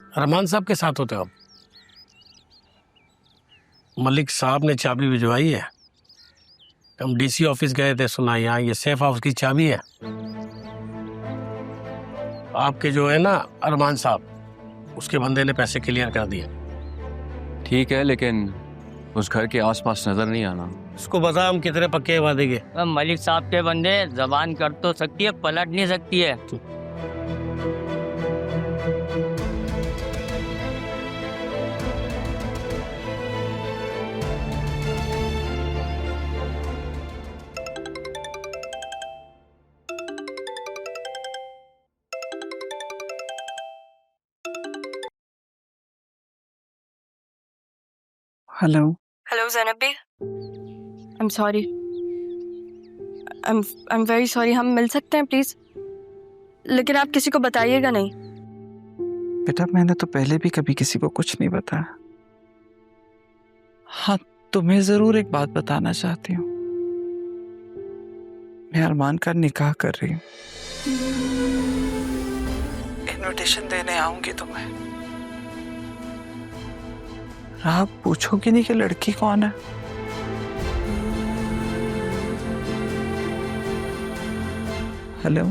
रहमान साहब के साथ होते हो आप? मलिक साहब ने चाबी भिजवाई है। हम डीसी ऑफिस गए थे, सुना यहाँ ये सेफ हाउस की चाबी है। आपके जो है ना अरमान साहब, उसके बंदे ने पैसे क्लियर कर दिए। ठीक है, लेकिन उस घर के आसपास नजर नहीं आना। उसको बता हम कितने पक्के वादे के। मलिक साहब के बंदे जबान कर तो सकती है, पलट नहीं सकती है। Hello hello Zainab Bi, I am sorry, I am very sorry. हम मिल सकते हैं प्लीज़, लेकिन आप किसी को बताइएगा नहीं। बेटा, मैंने तो पहले भी कभी किसी को कुछ नहीं बताया। हाँ, तुम्हें जरूर एक बात बताना चाहती हूँ। मैं अरमान का निकाह कर रही हूँ। इनविटेशन देने आऊंगी तुम्हें। आप पूछोगी नहीं कि लड़की कौन है? हेलो,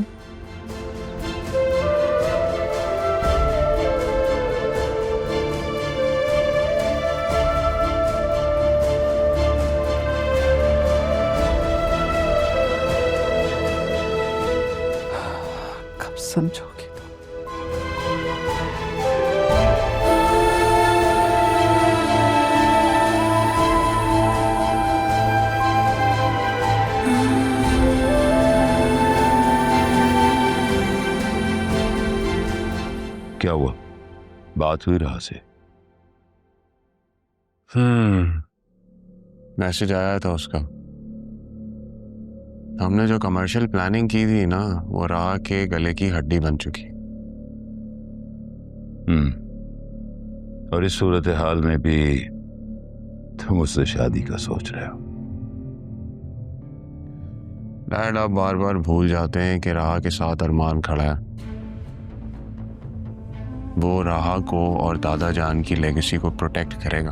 कब समझोगी? क्या हुआ? बात हुई राह से? मैसेज आया था उसका। हमने जो कमर्शियल प्लानिंग की थी ना, वो राह के गले की हड्डी बन चुकी। और इस सूरत हाल में भी तुम उससे शादी का सोच रहे हो? डैड, आप बार बार भूल जाते हैं कि राह के साथ अरमान खड़ा है। वो राह को और दादा जान की लेगेसी को प्रोटेक्ट करेगा।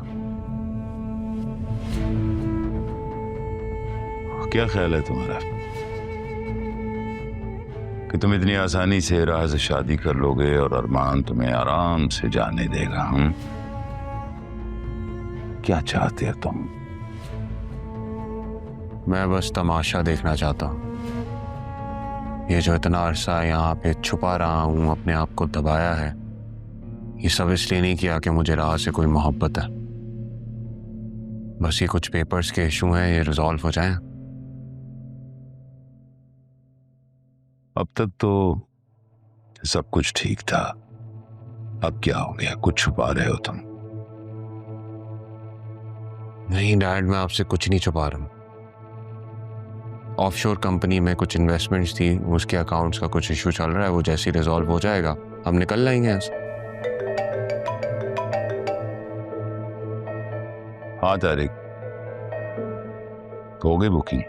क्या ख्याल है तुम्हारा कि तुम इतनी आसानी से राह से शादी कर लोगे और अरमान तुम्हें आराम से जाने देगा? हम क्या चाहते हो तुम? मैं बस तमाशा देखना चाहता हूं। ये जो इतना अरसा यहाँ पे छुपा रहा हूं, अपने आप को दबाया है, ये सब इसलिए नहीं किया कि मुझे राह से कोई मोहब्बत है। बस ये कुछ पेपर्स के इशू हैं, ये रिजॉल्व हो जाएं। अब तक तो सब कुछ ठीक था, अब क्या हो गया? कुछ छुपा रहे हो तुम? नहीं डैड, मैं आपसे कुछ नहीं छुपा रहा हूं। ऑफशोर कंपनी में कुछ इन्वेस्टमेंट्स थी, उसके अकाउंट्स का कुछ इशू चल रहा है। वो जैसे ही रिजॉल्व हो जाएगा हम निकल जाएंगे यहाँ से। हाँ तारिक, हो गई बुकिंग?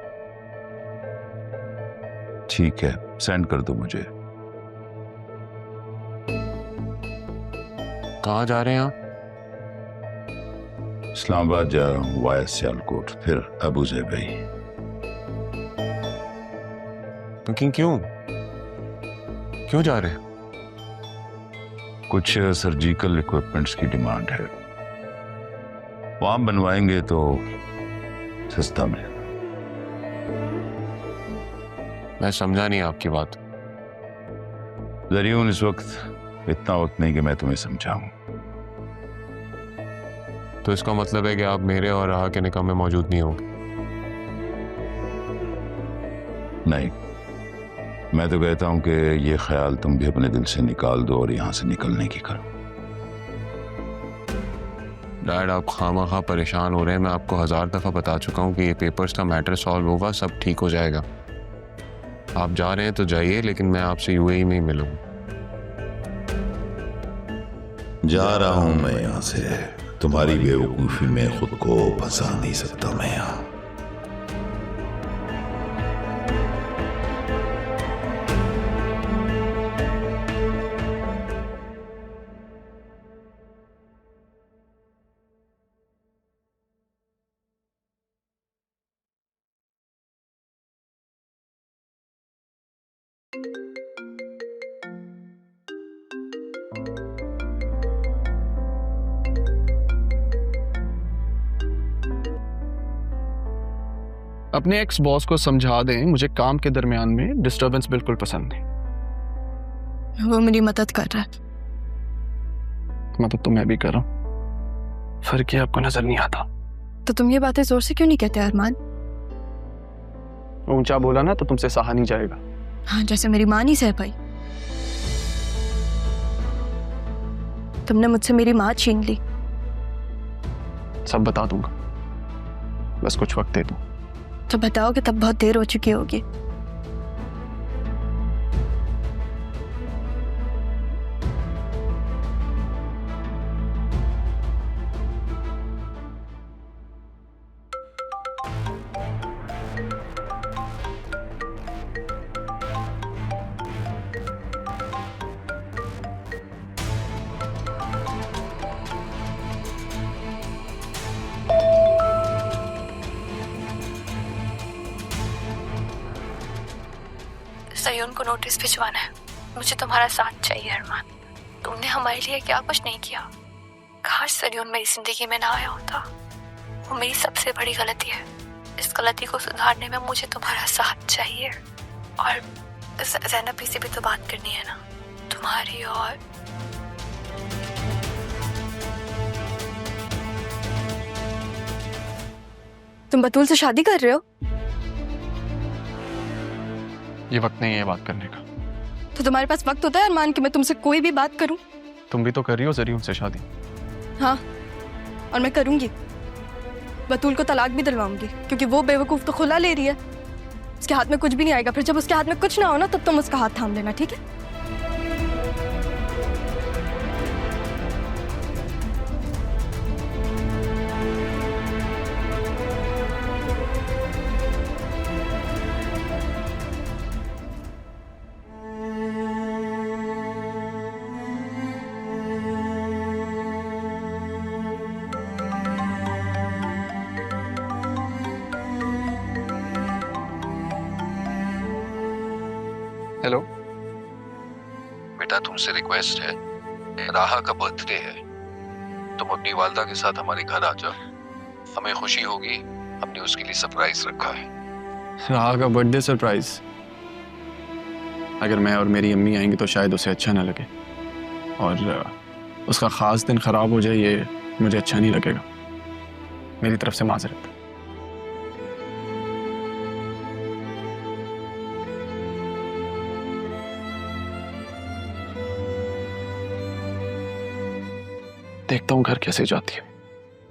ठीक है, सेंड कर दो मुझे। कहाँ जा रहे हैं आप? इस्लामाबाद जा रहा हूँ वाया सियालकोट, फिर अबू ज़ेबी। लेकिन क्यों क्यों जा रहे हैं? कुछ सर्जिकल इक्विपमेंट्स की डिमांड है, वहां बनवाएंगे तो सस्ता मिलेगा। मैं समझा नहीं आपकी बात। जरियून, इस वक्त इतना वक्त नहीं कि मैं तुम्हें समझाऊं। तो इसका मतलब है कि आप मेरे और राह के निकाह में मौजूद नहीं होंगे? नहीं, मैं तो कहता हूं कि ये ख्याल तुम भी अपने दिल से निकाल दो और यहां से निकलने की करो। डैड, आप खामखा परेशान हो रहे हैं। मैं आपको 1000 दफ़ा बता चुका हूँ कि ये पेपर्स का मैटर सॉल्व होगा, सब ठीक हो जाएगा। आप जा रहे हैं तो जाइए, लेकिन मैं आपसे यूएई में ही मिलूंगा। जा रहा हूं मैं यहां से, तुम्हारी बेवकूफी में खुद को फंसा नहीं सकता मैं यहां। अपने एक्स बॉस को समझा दें मुझे काम के दरमियान में डिस्टरबेंस बिल्कुल पसंद नहीं। वो मेरी मदद कर रहा है। मतलब तो मैं भी कर रहा हूँ, फर्क ये आपको नजर नहीं आता। तो तुम ये बातें जोर से क्यों नहीं कहते अरमान? ऊंचा बोला ना तो तुमसे सहा नहीं जाएगा। हाँ, जैसे मेरी माँ नहीं सह पाई। तुमने मुझसे मेरी माँ छीन ली। सब बता दूंगा, बस कुछ वक्त दे दो। तो बताओगे तब बहुत देर हो चुकी होगी। सयून को नोटिस भिजवाना है। मुझे तुम्हारा साथ चाहिए अरमान। तुमने हमारे लिए क्या कुछ नहीं किया। काश सयून मेरी जिंदगी में ना आया होता। वो मेरी सबसे बड़ी गलती है। इस गलती को सुधारने में मुझे तुम्हारा साथ चाहिए। और ज़ैनब से भी तो बात करनी है ना, तुम्हारी। और तुम बतूल से शादी कर रहे हो? ये वक्त नहीं है बात करने का। तो तुम्हारे पास वक्त होता है अरमान कि मैं तुमसे कोई भी बात करूं? तुम भी तो कर रही हो जरियम से शादी। हाँ, और मैं करूंगी। बतूल को तलाक भी दिलवाऊंगी क्योंकि वो बेवकूफ तो खुला ले रही है। उसके हाथ में कुछ भी नहीं आएगा। फिर जब उसके हाथ में कुछ ना हो ना, तब तुम उसका हाथ थाम लेना, ठीक है? हेलो बेटा, तुमसे रिक्वेस्ट है, राहा का बर्थडे है, तुम अपनी वालदा के साथ हमारे घर आ जाओ। हमें खुशी होगी, हमने उसके लिए सरप्राइज रखा है। राहा का बर्थडे सरप्राइज? अगर मैं और मेरी अम्मी आएंगे तो शायद उसे अच्छा ना लगे, और उसका खास दिन खराब हो जाए ये मुझे अच्छा नहीं लगेगा। मेरी तरफ से माजरत। देखता हूँ घर कैसे जाती है।